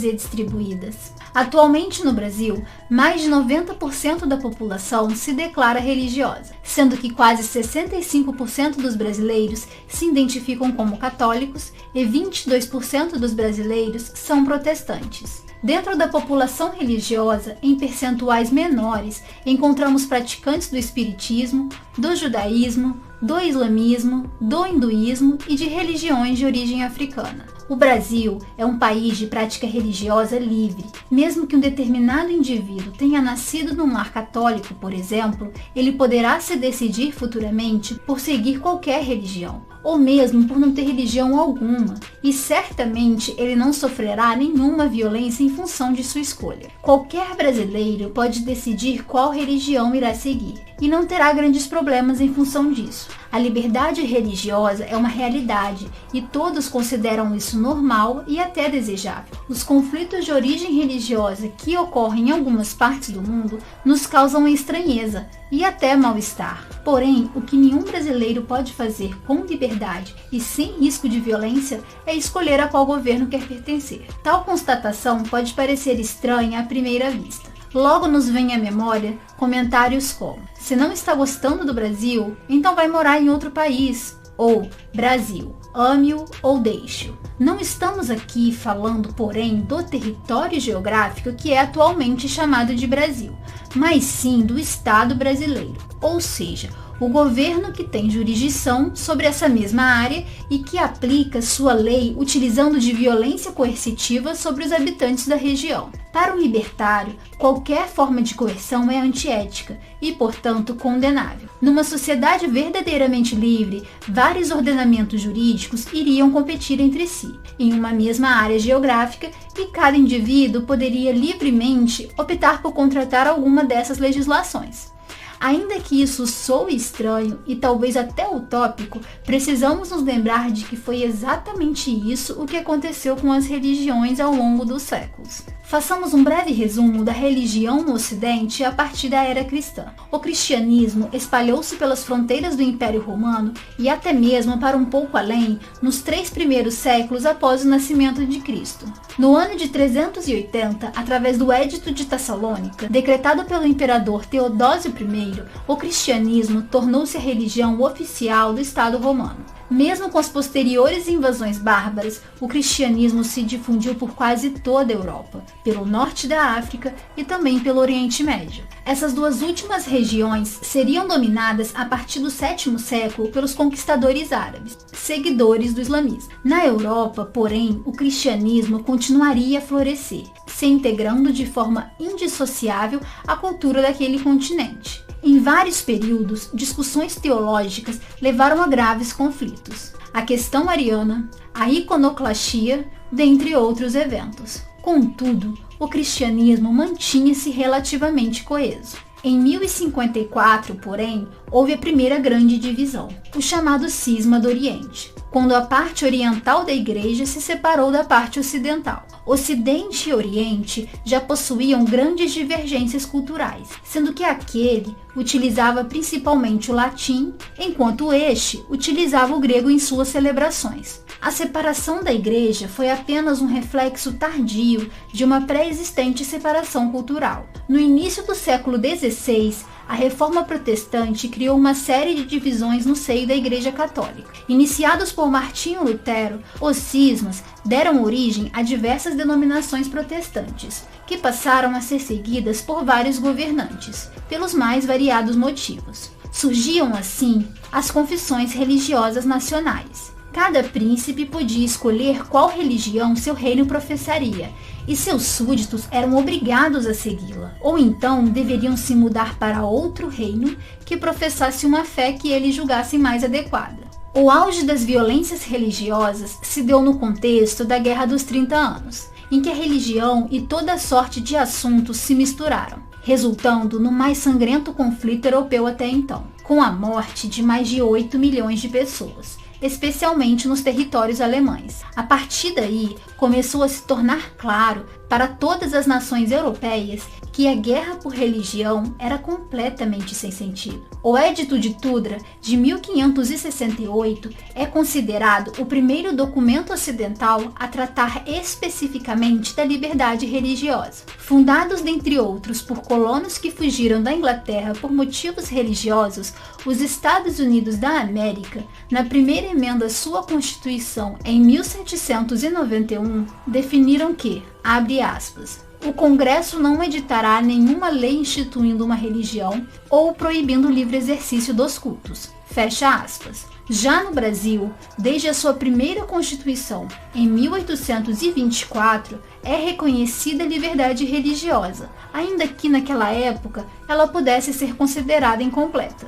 e distribuídas. Atualmente no Brasil, mais de 90% da população se declara religiosa, sendo que quase 65% dos brasileiros se identificam como católicos e 22% dos brasileiros são protestantes. Dentro da população religiosa, em percentuais menores, encontramos praticantes do espiritismo, do judaísmo, do islamismo, do hinduísmo e de religiões de origem africana. O Brasil é um país de prática religiosa livre. Mesmo que um determinado indivíduo tenha nascido num lar católico, por exemplo, ele poderá se decidir futuramente por seguir qualquer religião, ou mesmo por não ter religião alguma, e certamente ele não sofrerá nenhuma violência em função de sua escolha. Qualquer brasileiro pode decidir qual religião irá seguir, e não terá grandes problemas em função disso. A liberdade religiosa é uma realidade e todos consideram isso normal e até desejável. Os conflitos de origem religiosa que ocorrem em algumas partes do mundo nos causam estranheza e até mal-estar. Porém, o que nenhum brasileiro pode fazer com liberdade e sem risco de violência é escolher a qual governo quer pertencer. Tal constatação pode parecer estranha à primeira vista. Logo nos vem à memória comentários como: se não está gostando do Brasil, então vai morar em outro país. Ou: Brasil, ame-o ou deixe-o. Não estamos aqui falando, porém, do território geográfico que é atualmente chamado de Brasil, mas sim do Estado brasileiro, ou seja, o governo que tem jurisdição sobre essa mesma área e que aplica sua lei utilizando de violência coercitiva sobre os habitantes da região. Para um libertário, qualquer forma de coerção é antiética e, portanto, condenável. Numa sociedade verdadeiramente livre, vários ordenamentos jurídicos iriam competir entre si, em uma mesma área geográfica, e cada indivíduo poderia livremente optar por contratar alguma dessas legislações. Ainda que isso soe estranho e talvez até utópico, precisamos nos lembrar de que foi exatamente isso o que aconteceu com as religiões ao longo dos séculos. Façamos um breve resumo da religião no Ocidente a partir da era cristã. O cristianismo espalhou-se pelas fronteiras do Império Romano e até mesmo para um pouco além nos 3 primeiros séculos após o nascimento de Cristo. No ano de 380, através do Edito de Tessalônica, decretado pelo imperador Teodósio I, o cristianismo tornou-se a religião oficial do Estado romano. Mesmo com as posteriores invasões bárbaras, o cristianismo se difundiu por quase toda a Europa, pelo norte da África e também pelo Oriente Médio. Essas duas últimas regiões seriam dominadas a partir do 7º século pelos conquistadores árabes, seguidores do islamismo. Na Europa, porém, o cristianismo continuaria a florescer, se integrando de forma indissociável à cultura daquele continente. Em vários períodos, discussões teológicas levaram a graves conflitos. A questão ariana, a iconoclastia, dentre outros eventos. Contudo, o cristianismo mantinha-se relativamente coeso. Em 1054, porém, houve a primeira grande divisão, o chamado Cisma do Oriente, quando a parte oriental da Igreja se separou da parte ocidental. Ocidente e Oriente já possuíam grandes divergências culturais, sendo que aquele utilizava principalmente o latim, enquanto este utilizava o grego em suas celebrações. A separação da Igreja foi apenas um reflexo tardio de uma pré-existente separação cultural. No início do século XVI, a Reforma Protestante criou uma série de divisões no seio da Igreja Católica. Iniciados por Martinho Lutero, os cismas deram origem a diversas denominações protestantes, que passaram a ser seguidas por vários governantes, pelos mais variados motivos. Surgiam, assim, as confissões religiosas nacionais. Cada príncipe podia escolher qual religião seu reino professaria, e seus súditos eram obrigados a segui-la, ou então deveriam se mudar para outro reino que professasse uma fé que eles julgassem mais adequada. O auge das violências religiosas se deu no contexto da Guerra dos 30 Anos, em que a religião e toda sorte de assuntos se misturaram, resultando no mais sangrento conflito europeu até então, com a morte de mais de 8 milhões de pessoas, especialmente nos territórios alemães. A partir daí, começou a se tornar claro para todas as nações europeias que a guerra por religião era completamente sem sentido. O Edito de Tudela, de 1568, é considerado o primeiro documento ocidental a tratar especificamente da liberdade religiosa. Fundados, dentre outros, por colonos que fugiram da Inglaterra por motivos religiosos, os Estados Unidos da América, na primeira emenda à sua Constituição em 1791, definiram que, abre aspas, o Congresso não editará nenhuma lei instituindo uma religião ou proibindo o livre exercício dos cultos. Fecha aspas. Já no Brasil, desde a sua primeira Constituição, em 1824, é reconhecida a liberdade religiosa, ainda que naquela época ela pudesse ser considerada incompleta.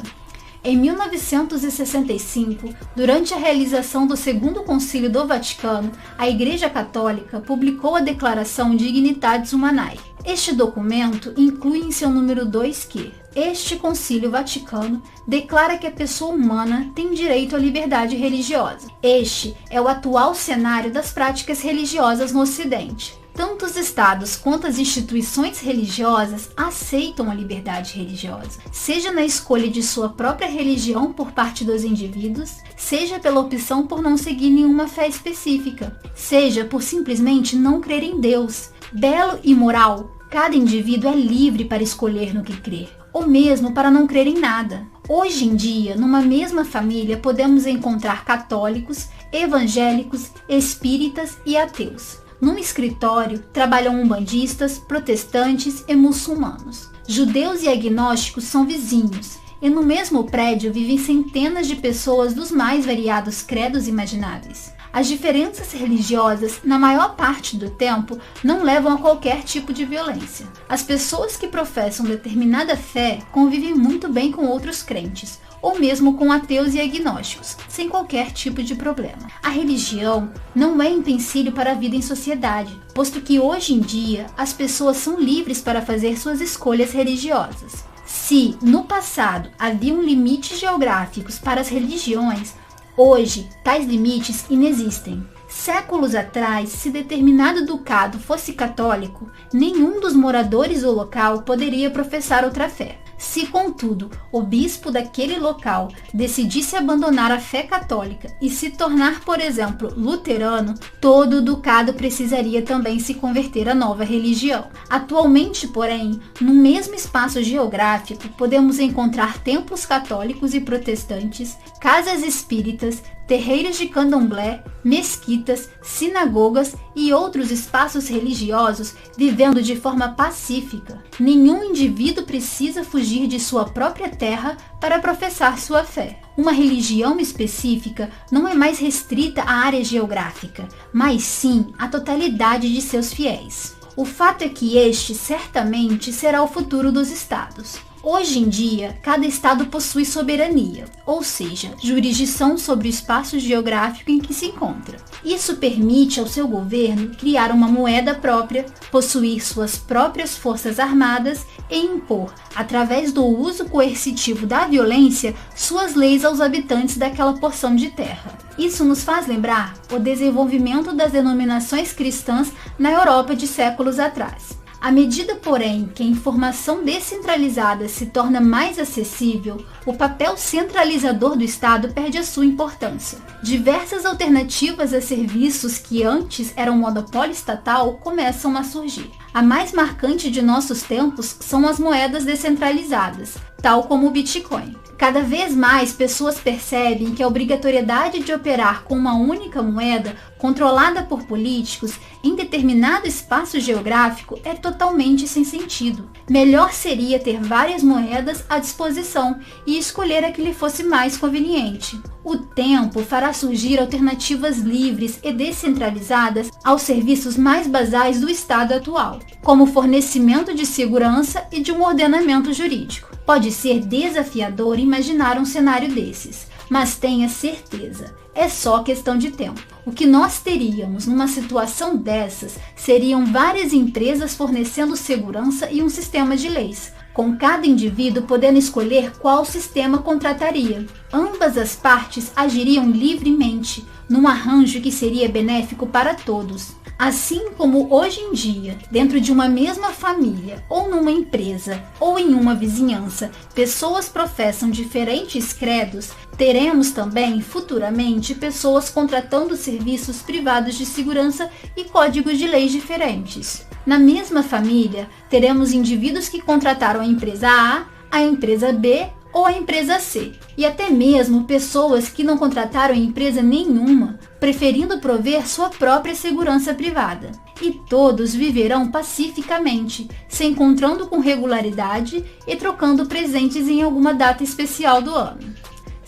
Em 1965, durante a realização do Segundo Concílio do Vaticano, a Igreja Católica publicou a Declaração Dignitatis Humanae. Este documento inclui em seu número 2 que este Concílio Vaticano declara que a pessoa humana tem direito à liberdade religiosa. Este é o atual cenário das práticas religiosas no Ocidente. Tanto os estados quanto as instituições religiosas aceitam a liberdade religiosa, seja na escolha de sua própria religião por parte dos indivíduos, seja pela opção por não seguir nenhuma fé específica, seja por simplesmente não crer em Deus. Belo e moral, cada indivíduo é livre para escolher no que crer, ou mesmo para não crer em nada. Hoje em dia, numa mesma família, podemos encontrar católicos, evangélicos, espíritas e ateus. Num escritório, trabalham umbandistas, protestantes e muçulmanos. Judeus e agnósticos são vizinhos, e no mesmo prédio vivem centenas de pessoas dos mais variados credos imagináveis. As diferenças religiosas, na maior parte do tempo, não levam a qualquer tipo de violência. As pessoas que professam determinada fé convivem muito bem com outros crentes, ou mesmo com ateus e agnósticos, sem qualquer tipo de problema. A religião não é empecilho para a vida em sociedade, posto que hoje em dia as pessoas são livres para fazer suas escolhas religiosas. Se, no passado, haviam limites geográficos para as religiões, hoje tais limites inexistem. Séculos atrás, se determinado ducado fosse católico, nenhum dos moradores do local poderia professar outra fé. Se, contudo, o bispo daquele local decidisse abandonar a fé católica e se tornar, por exemplo, luterano, todo o ducado precisaria também se converter à nova religião. Atualmente, porém, no mesmo espaço geográfico, podemos encontrar templos católicos e protestantes, casas espíritas, terreiros de candomblé, mesquitas, sinagogas e outros espaços religiosos vivendo de forma pacífica. Nenhum indivíduo precisa fugir de sua própria terra para professar sua fé. Uma religião específica não é mais restrita à área geográfica, mas sim à totalidade de seus fiéis. O fato é que este certamente será o futuro dos estados. Hoje em dia, cada estado possui soberania, ou seja, jurisdição sobre o espaço geográfico em que se encontra. Isso permite ao seu governo criar uma moeda própria, possuir suas próprias forças armadas e impor, através do uso coercitivo da violência, suas leis aos habitantes daquela porção de terra. Isso nos faz lembrar o desenvolvimento das denominações cristãs na Europa de séculos atrás. À medida, porém, que a informação descentralizada se torna mais acessível, o papel centralizador do Estado perde a sua importância. Diversas alternativas a serviços que antes eram monopólio estatal começam a surgir. A mais marcante de nossos tempos são as moedas descentralizadas, tal como o Bitcoin. Cada vez mais pessoas percebem que a obrigatoriedade de operar com uma única moeda, controlada por políticos, em determinado espaço geográfico é totalmente sem sentido. Melhor seria ter várias moedas à disposição e escolher a que lhe fosse mais conveniente. O tempo fará surgir alternativas livres e descentralizadas aos serviços mais basais do Estado atual, como o fornecimento de segurança e de um ordenamento jurídico. Pode ser desafiador imaginar um cenário desses, mas tenha certeza, é só questão de tempo. O que nós teríamos numa situação dessas seriam várias empresas fornecendo segurança e um sistema de leis, com cada indivíduo podendo escolher qual sistema contrataria. Ambas as partes agiriam livremente, num arranjo que seria benéfico para todos. Assim como hoje em dia, dentro de uma mesma família, ou numa empresa, ou em uma vizinhança, pessoas professam diferentes credos, teremos também, futuramente, pessoas contratando serviços privados de segurança e códigos de leis diferentes. Na mesma família, teremos indivíduos que contrataram a empresa a empresa B ou a empresa C, e até mesmo pessoas que não contrataram empresa nenhuma, preferindo prover sua própria segurança privada. E todos viverão pacificamente, se encontrando com regularidade e trocando presentes em alguma data especial do ano.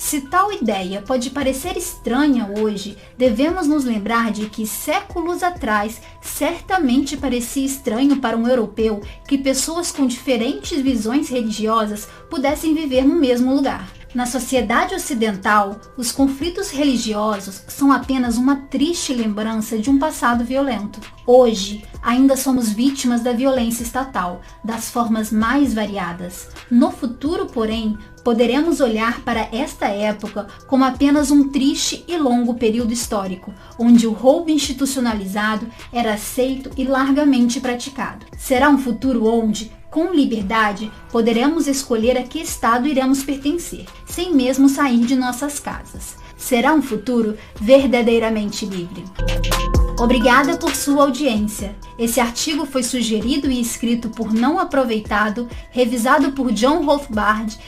Se tal ideia pode parecer estranha hoje, devemos nos lembrar de que séculos atrás certamente parecia estranho para um europeu que pessoas com diferentes visões religiosas pudessem viver no mesmo lugar. Na sociedade ocidental, os conflitos religiosos são apenas uma triste lembrança de um passado violento. Hoje, ainda somos vítimas da violência estatal, das formas mais variadas. No futuro, porém, poderemos olhar para esta época como apenas um triste e longo período histórico, onde o roubo institucionalizado era aceito e largamente praticado. Será um futuro onde, com liberdade, poderemos escolher a que estado iremos pertencer, sem mesmo sair de nossas casas. Será um futuro verdadeiramente livre. Obrigada por sua audiência. Esse artigo foi sugerido e escrito por Não Aproveitado, revisado por John Rothbard